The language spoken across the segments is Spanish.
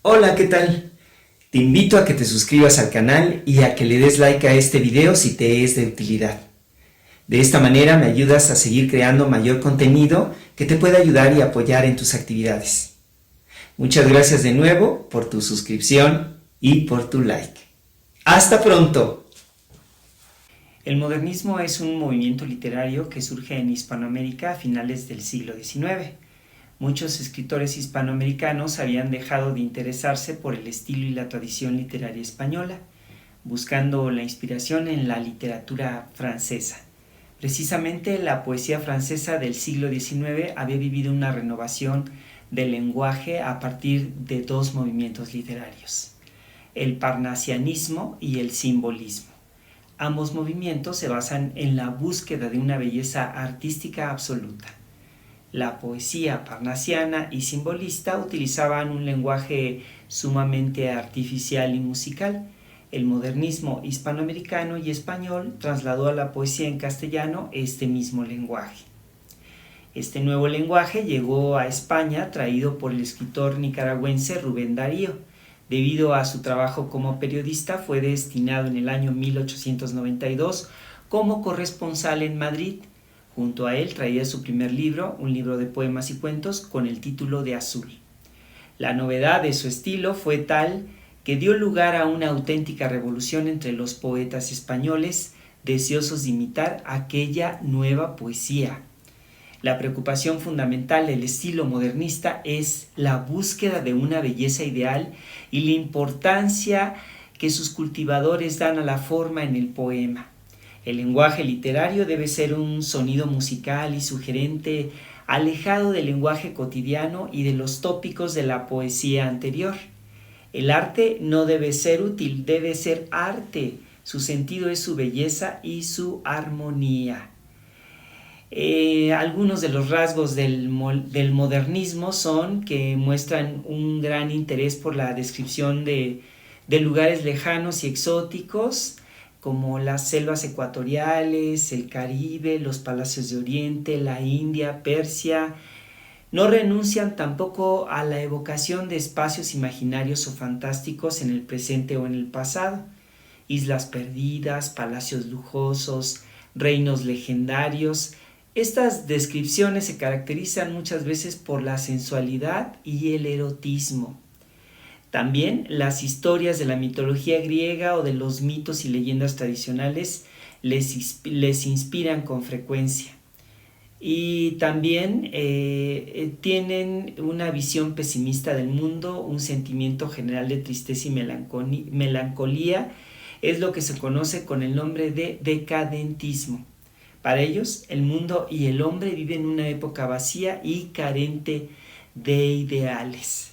Hola, ¿qué tal? Te invito a que te suscribas al canal y a que le des like a este video si te es de utilidad. De esta manera me ayudas a seguir creando mayor contenido que te pueda ayudar y apoyar en tus actividades. Muchas gracias de nuevo por tu suscripción y por tu like. ¡Hasta pronto! El modernismo es un movimiento literario que surge en Hispanoamérica a finales del siglo XIX. Muchos escritores hispanoamericanos habían dejado de interesarse por el estilo y la tradición literaria española, buscando la inspiración en la literatura francesa. Precisamente la poesía francesa del siglo XIX había vivido una renovación del lenguaje a partir de dos movimientos literarios, el parnasianismo y el simbolismo. Ambos movimientos se basan en la búsqueda de una belleza artística absoluta. La poesía parnasiana y simbolista utilizaban un lenguaje sumamente artificial y musical. El modernismo hispanoamericano y español trasladó a la poesía en castellano este mismo lenguaje. Este nuevo lenguaje llegó a España traído por el escritor nicaragüense Rubén Darío. Debido a su trabajo como periodista, fue destinado en el año 1892 como corresponsal en Madrid. Junto a él traía su primer libro, un libro de poemas y cuentos con el título de Azul. La novedad de su estilo fue tal que dio lugar a una auténtica revolución entre los poetas españoles, deseosos de imitar aquella nueva poesía. La preocupación fundamental del estilo modernista es la búsqueda de una belleza ideal y la importancia que sus cultivadores dan a la forma en el poema. El lenguaje literario debe ser un sonido musical y sugerente, alejado del lenguaje cotidiano y de los tópicos de la poesía anterior. El arte no debe ser útil, debe ser arte. Su sentido es su belleza y su armonía. Algunos de los rasgos del modernismo son que muestran un gran interés por la descripción de lugares lejanos y exóticos, como las selvas ecuatoriales, el Caribe, los palacios de Oriente, la India, Persia. No renuncian tampoco a la evocación de espacios imaginarios o fantásticos en el presente o en el pasado. Islas perdidas, palacios lujosos, reinos legendarios. Estas descripciones se caracterizan muchas veces por la sensualidad y el erotismo. También las historias de la mitología griega o de los mitos y leyendas tradicionales les inspiran con frecuencia. Y también tienen una visión pesimista del mundo, un sentimiento general de tristeza y melancolía. Es lo que se conoce con el nombre de decadentismo. Para ellos, el mundo y el hombre viven una época vacía y carente de ideales.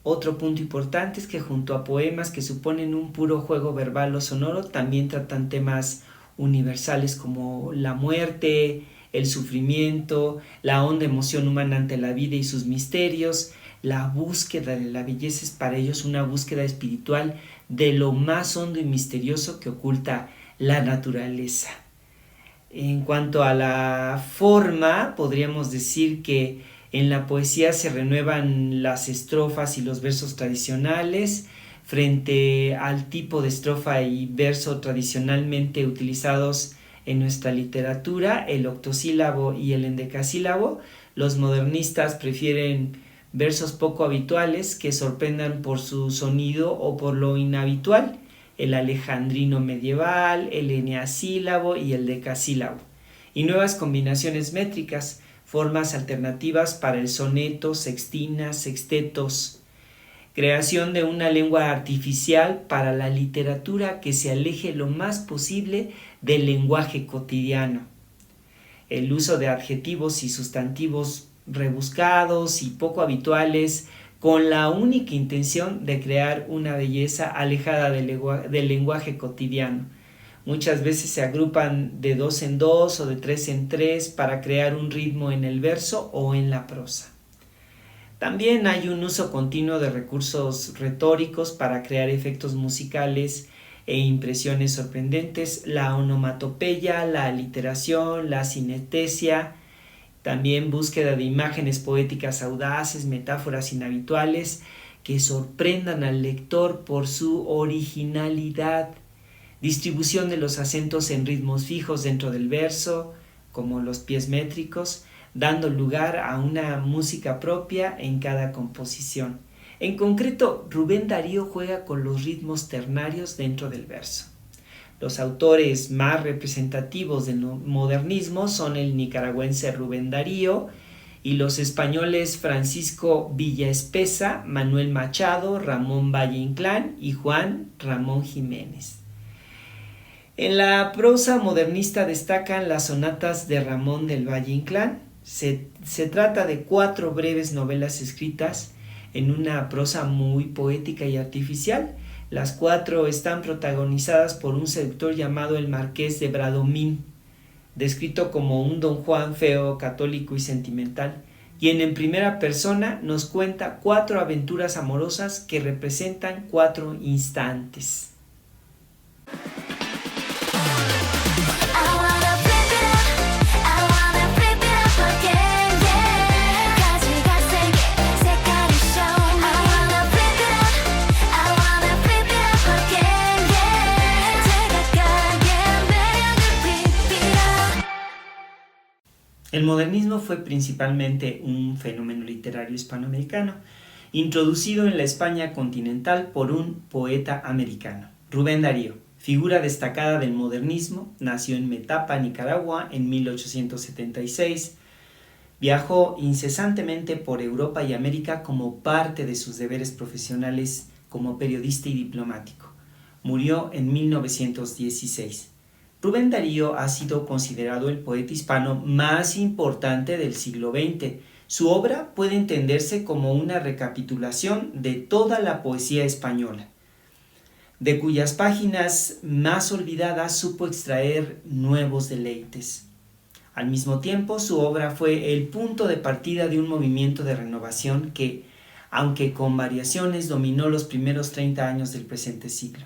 Otro punto importante es que junto a poemas que suponen un puro juego verbal o sonoro, también tratan temas universales como la muerte, el sufrimiento, la honda emoción humana ante la vida y sus misterios. La búsqueda de la belleza es para ellos una búsqueda espiritual de lo más hondo y misterioso que oculta la naturaleza. En cuanto a la forma, podríamos decir que en la poesía se renuevan las estrofas y los versos tradicionales frente al tipo de estrofa y verso tradicionalmente utilizados en nuestra literatura, el octosílabo y el endecasílabo. Los modernistas prefieren versos poco habituales que sorprendan por su sonido o por lo inhabitual, el alejandrino medieval, el eneasílabo y el decasílabo, y nuevas combinaciones métricas, formas alternativas para el soneto, sextinas, sextetos, creación de una lengua artificial para la literatura que se aleje lo más posible del lenguaje cotidiano, el uso de adjetivos y sustantivos rebuscados y poco habituales con la única intención de crear una belleza alejada del lenguaje cotidiano. Muchas veces se agrupan de 2 en 2 o de 3 en 3 para crear un ritmo en el verso o en la prosa. También hay un uso continuo de recursos retóricos para crear efectos musicales e impresiones sorprendentes, la onomatopeya, la aliteración, la sinestesia, también búsqueda de imágenes poéticas audaces, metáforas inhabituales que sorprendan al lector por su originalidad, distribución de los acentos en ritmos fijos dentro del verso, como los pies métricos, dando lugar a una música propia en cada composición. En concreto, Rubén Darío juega con los ritmos ternarios dentro del verso. Los autores más representativos del modernismo son el nicaragüense Rubén Darío y los españoles Francisco Villaespesa, Manuel Machado, Ramón Valle Inclán y Juan Ramón Jiménez. En la prosa modernista destacan las sonatas de Ramón del Valle Inclán. Se trata de 4 breves novelas escritas en una prosa muy poética y artificial. Las 4 están protagonizadas por un seductor llamado el Marqués de Bradomín, descrito como un don Juan feo, católico y sentimental, quien en primera persona nos cuenta 4 aventuras amorosas que representan 4 instantes. El modernismo fue principalmente un fenómeno literario hispanoamericano, introducido en la España continental por un poeta americano, Rubén Darío, figura destacada del modernismo. Nació en Metapa, Nicaragua, en 1876. Viajó incesantemente por Europa y América como parte de sus deberes profesionales como periodista y diplomático. Murió en 1916. Rubén Darío ha sido considerado el poeta hispano más importante del siglo XX. Su obra puede entenderse como una recapitulación de toda la poesía española, de cuyas páginas más olvidadas supo extraer nuevos deleites. Al mismo tiempo, su obra fue el punto de partida de un movimiento de renovación que, aunque con variaciones, dominó los primeros 30 años del presente siglo.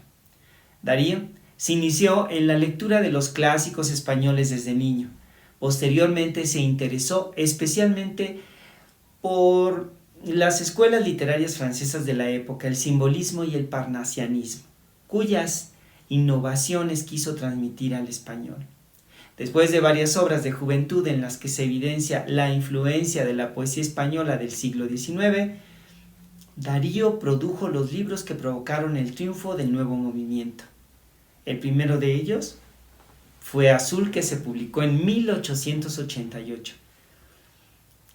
Darío se inició en la lectura de los clásicos españoles desde niño. Posteriormente se interesó especialmente por las escuelas literarias francesas de la época, el simbolismo y el parnasianismo, cuyas innovaciones quiso transmitir al español. Después de varias obras de juventud en las que se evidencia la influencia de la poesía española del siglo XIX, Darío produjo los libros que provocaron el triunfo del nuevo movimiento. El primero de ellos fue Azul, que se publicó en 1888.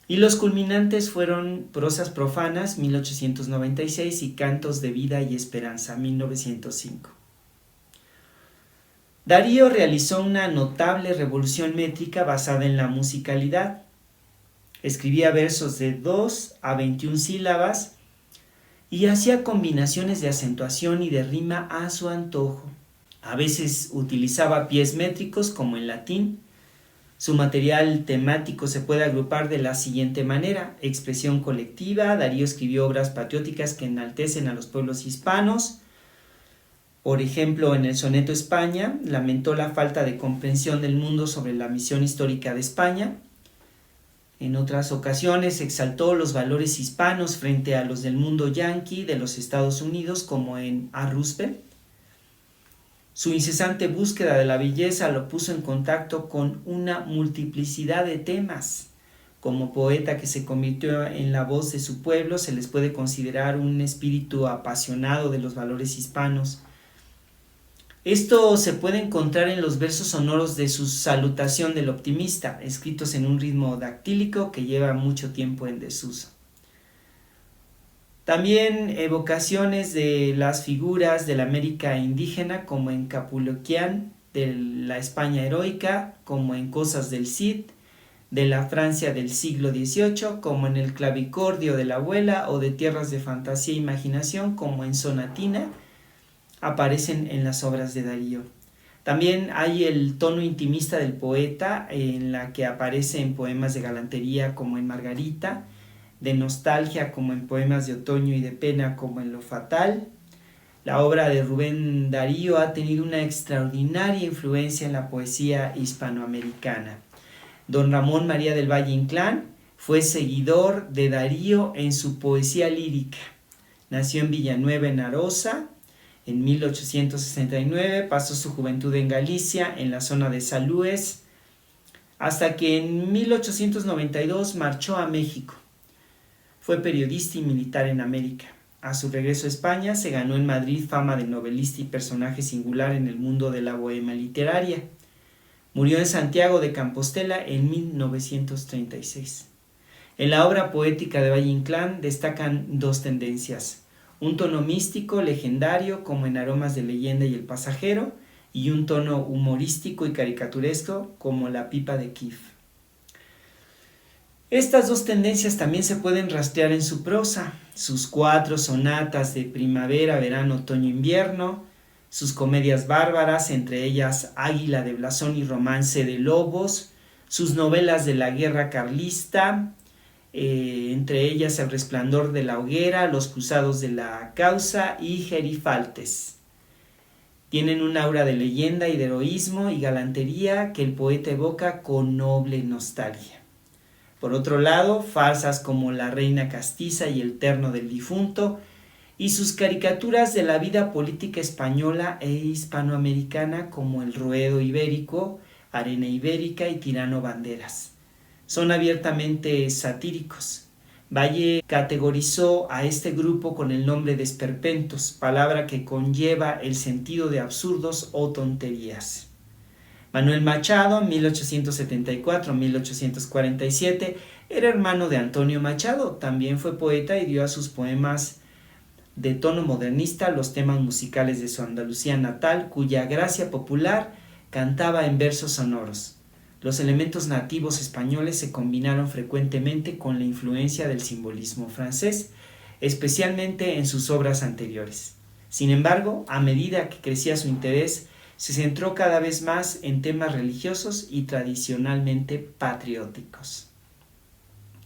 Y los culminantes fueron Prosas profanas, 1896, y Cantos de vida y esperanza, 1905. Darío realizó una notable revolución métrica basada en la musicalidad. Escribía versos de 2 a 21 sílabas y hacía combinaciones de acentuación y de rima a su antojo. A veces utilizaba pies métricos como en latín. Su material temático se puede agrupar de la siguiente manera: expresión colectiva. Darío escribió obras patrióticas que enaltecen a los pueblos hispanos. Por ejemplo, en el soneto España, lamentó la falta de comprensión del mundo sobre la misión histórica de España. En otras ocasiones exaltó los valores hispanos frente a los del mundo yanqui de los Estados Unidos, como en A Roosevelt. Su incesante búsqueda de la belleza lo puso en contacto con una multiplicidad de temas. Como poeta que se convirtió en la voz de su pueblo, se les puede considerar un espíritu apasionado de los valores hispanos. Esto se puede encontrar en los versos sonoros de su Salutación del Optimista, escritos en un ritmo dactílico que lleva mucho tiempo en desuso. También evocaciones de las figuras de la América indígena, como en Capuloquian, de la España heroica, como en Cosas del Cid, de la Francia del siglo XVIII, como en el Clavicordio de la Abuela, o de tierras de fantasía e imaginación, como en Sonatina, aparecen en las obras de Darío. También hay el tono intimista del poeta, en la que aparece en poemas de galantería, como en Margarita, de nostalgia, como en Poemas de Otoño, y de pena, como en Lo Fatal. La obra de Rubén Darío ha tenido una extraordinaria influencia en la poesía hispanoamericana. Don Ramón María del Valle Inclán fue seguidor de Darío en su poesía lírica. Nació en Villanueva, en Arosa, en 1869. Pasó su juventud en Galicia, en la zona de Salúes, hasta que en 1892 marchó a México. Fue periodista y militar en América. A su regreso a España se ganó en Madrid fama de novelista y personaje singular en el mundo de la bohemia literaria. Murió en Santiago de Compostela en 1936. En la obra poética de Valle Inclán destacan dos tendencias: un tono místico, legendario, como en Aromas de leyenda y El pasajero, y un tono humorístico y caricaturesco, como La pipa de Kif. Estas dos tendencias también se pueden rastrear en su prosa: sus 4 sonatas de primavera, verano, otoño, invierno, sus comedias bárbaras, entre ellas Águila de blasón y Romance de lobos, sus novelas de la guerra carlista, entre ellas El resplandor de la hoguera, Los cruzados de la causa y Gerifaltes. Tienen un aura de leyenda y de heroísmo y galantería que el poeta evoca con noble nostalgia. Por otro lado, farsas como La reina castiza y El terno del difunto, y sus caricaturas de la vida política española e hispanoamericana como El ruedo ibérico, Arena ibérica y Tirano Banderas. Son abiertamente satíricos. Valle categorizó a este grupo con el nombre de esperpentos, palabra que conlleva el sentido de absurdos o tonterías. Manuel Machado, 1874-1847, era hermano de Antonio Machado. También fue poeta y dio a sus poemas de tono modernista los temas musicales de su Andalucía natal, cuya gracia popular cantaba en versos sonoros. Los elementos nativos españoles se combinaron frecuentemente con la influencia del simbolismo francés, especialmente en sus obras anteriores. Sin embargo, a medida que crecía su interés, se centró cada vez más en temas religiosos y tradicionalmente patrióticos.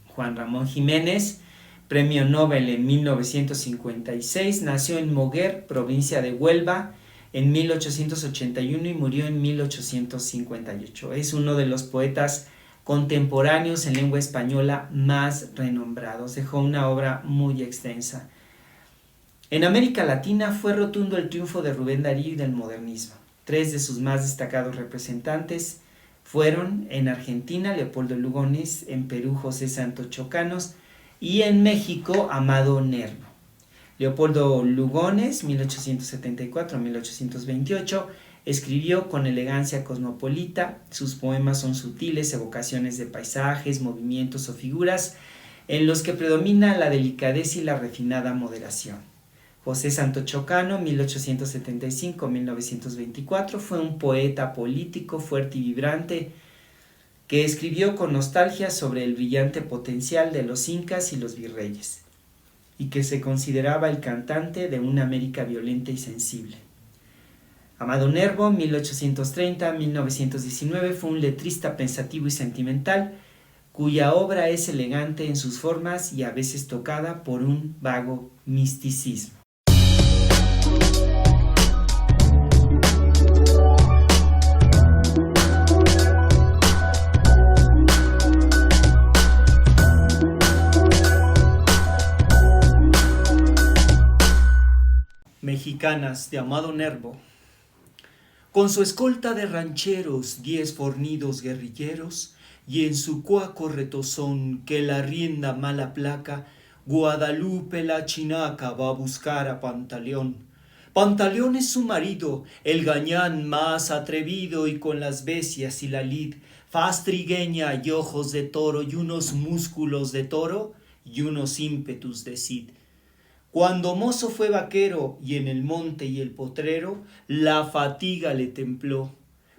Juan Ramón Jiménez, premio Nobel en 1956, nació en Moguer, provincia de Huelva, en 1881 y murió en 1858. Es uno de los poetas contemporáneos en lengua española más renombrados. Dejó una obra muy extensa. En América Latina fue rotundo el triunfo de Rubén Darío y del modernismo. 3 de sus más destacados representantes fueron en Argentina Leopoldo Lugones, en Perú José Santos Chocanos y en México Amado Nervo. Leopoldo Lugones, 1874-1828, escribió con elegancia cosmopolita. Sus poemas son sutiles evocaciones de paisajes, movimientos o figuras en los que predomina la delicadeza y la refinada moderación. José Santos Chocano, 1875-1924, fue un poeta político fuerte y vibrante que escribió con nostalgia sobre el brillante potencial de los incas y los virreyes, y que se consideraba el cantante de una América violenta y sensible. Amado Nervo, 1830-1919, fue un letrista pensativo y sentimental, cuya obra es elegante en sus formas y a veces tocada por un vago misticismo. Mexicanas de Amado Nervo. Con su escolta de rancheros, 10 fornidos guerrilleros, y en su cuaco retozón que la rienda mala placa, Guadalupe la chinaca va a buscar a Pantaleón. Pantaleón es su marido, el gañán más atrevido, y con las bestias y la lid, faz trigueña y ojos de toro, y unos músculos de toro, y unos ímpetus de cid. Cuando mozo fue vaquero y en el monte y el potrero, la fatiga le templó.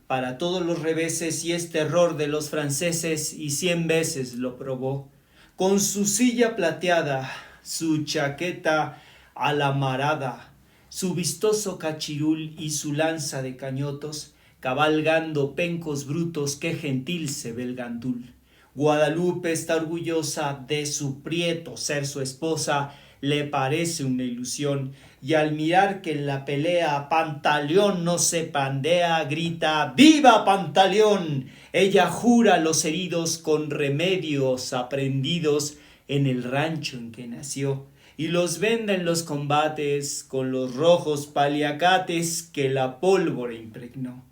Para todos los reveses y es terror de los franceses y 100 veces lo probó. Con su silla plateada, su chaqueta alamarada, su vistoso cachirul y su lanza de cañotos, cabalgando pencos brutos, qué gentil se ve el gandul. Guadalupe está orgullosa de su prieto ser su esposa, le parece una ilusión, y al mirar que en la pelea Pantaleón no se pandea, grita ¡Viva Pantaleón! Ella jura a los heridos con remedios aprendidos en el rancho en que nació, y los venda en los combates con los rojos paliacates que la pólvora impregnó.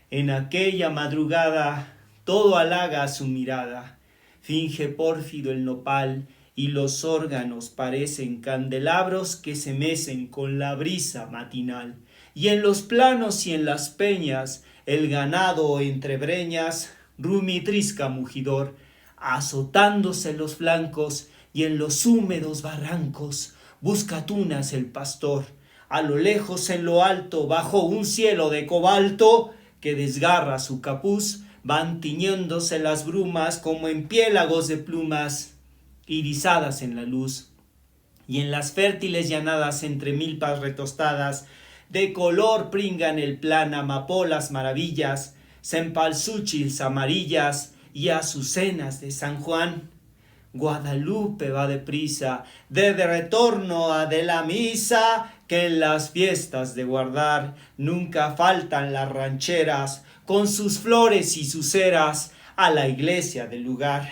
En aquella madrugada todo halaga a su mirada, finge pórfido el nopal y los órganos parecen candelabros que se mecen con la brisa matinal. Y en los planos y en las peñas el ganado entre breñas rumitrisca mugidor, azotándose los flancos y en los húmedos barrancos busca tunas el pastor. A lo lejos en lo alto, bajo un cielo de cobalto que desgarra su capuz, van tiñéndose las brumas como en piélagos de plumas irisadas en la luz. Y en las fértiles llanadas entre milpas retostadas, de color pringan el plan amapolas maravillas, cempalsúchils amarillas y azucenas de San Juan. Guadalupe va deprisa, de retorno a de la misa, que en las fiestas de guardar nunca faltan las rancheras, con sus flores y sus ceras, a la iglesia del lugar.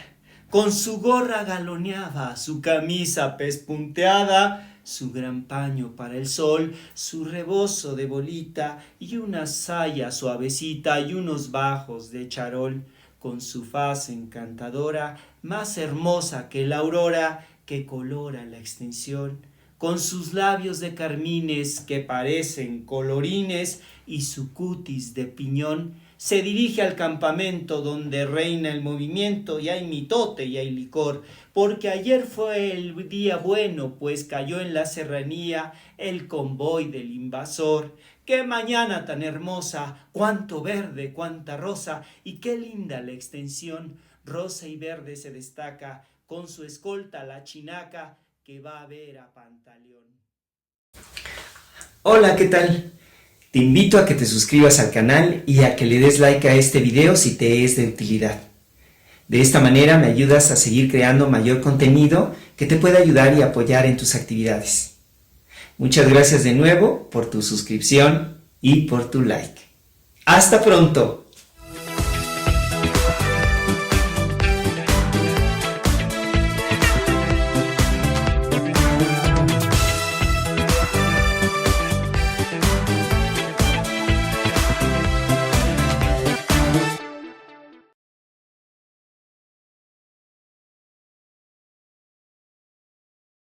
Con su gorra galoneaba, su camisa pespunteada, su gran paño para el sol, su rebozo de bolita y una saya suavecita y unos bajos de charol, con su faz encantadora, más hermosa que la aurora que colora la extensión, con sus labios de carmines que parecen colorines y su cutis de piñón, se dirige al campamento donde reina el movimiento y hay mitote y hay licor, porque ayer fue el día bueno, pues cayó en la serranía el convoy del invasor. ¡Qué mañana tan hermosa! ¡Cuánto verde, cuánta rosa! Y qué linda la extensión, rosa y verde se destaca, con su escolta la chinaca que va a ver a Pantaleón. Hola, ¿qué tal? Te invito a que te suscribas al canal y a que le des like a este video si te es de utilidad. De esta manera me ayudas a seguir creando mayor contenido que te pueda ayudar y apoyar en tus actividades. Muchas gracias de nuevo por tu suscripción y por tu like. ¡Hasta pronto!